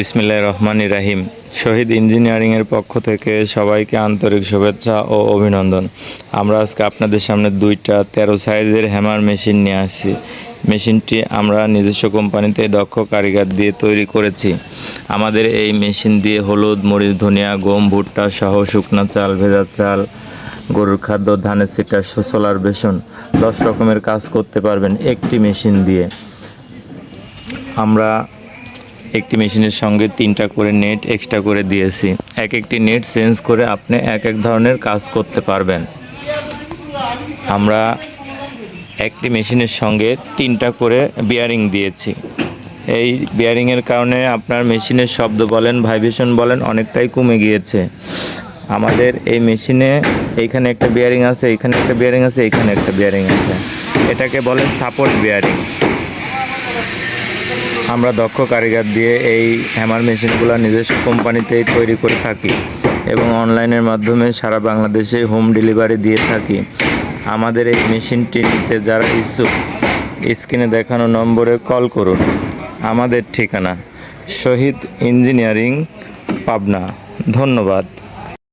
বিসমিল্লাহির রহমানির রহিম। শহীদ ইঞ্জিনিয়ারিংয়ের পক্ষ থেকে সবাইকে আন্তরিক শুভেচ্ছা ও অভিনন্দন। আমরা আজকে আপনাদের সামনে দুইটা 13 সাইজের হ্যামার মেশিন নিয়ে আসছি। মেশিনটি আমরা নিজস্ব কোম্পানিতে দক্ষ কারিগর দিয়ে তৈরি করেছি। আমাদের এই মেশিন দিয়ে হলুদ, মরিচ, ধনিয়া, গম, ভুট্টা সহ শুকনা চাল, ভেজা চাল, গরুর খাদ্য, ধানের সিটা, সোলার বেসন 10 রকমের কাজ করতে পারবেন একটি মেশিন দিয়ে। আমরা একটি মেশিনের সঙ্গে 3টা করে নেট এক্সট্রা করে দিয়েছি। একটি নেট চেঞ্জ করে আপনি এক ধরনের কাজ করতে পারবেন। আমরা একটি মেশিনের সঙ্গে 3টা করে বিয়ারিং দিয়েছি। এই বিয়ারিংয়ের কারণে আপনার মেশিনের শব্দ বলেন, ভাইব্রেশন বলেন অনেকটাই কমে গিয়েছে। আমাদের এই মেশিনে এইখানে একটা বিয়ারিং আছে, এইখানে একটা বিয়ারিং আছে, এইখানে একটা বিয়ারিং আছে। এটাকে বলে সাপোর্ট বিয়ারিং। আমরা দক্ষ কারিগর দিয়ে এই হ্যামার মেশিনগুলো নিজস্ব কোম্পানিতেই তৈরি করে থাকি এবং অনলাইনের মাধ্যমে সারা বাংলাদেশে হোম ডেলিভারি দিয়ে থাকি। আমাদের এই মেশিনটি নিতে যারা ইচ্ছুক স্ক্রিনে দেখানো নম্বরে কল করুন। আমাদের ঠিকানা শহীদ ইঞ্জিনিয়ারিং, পাবনা। ধন্যবাদ।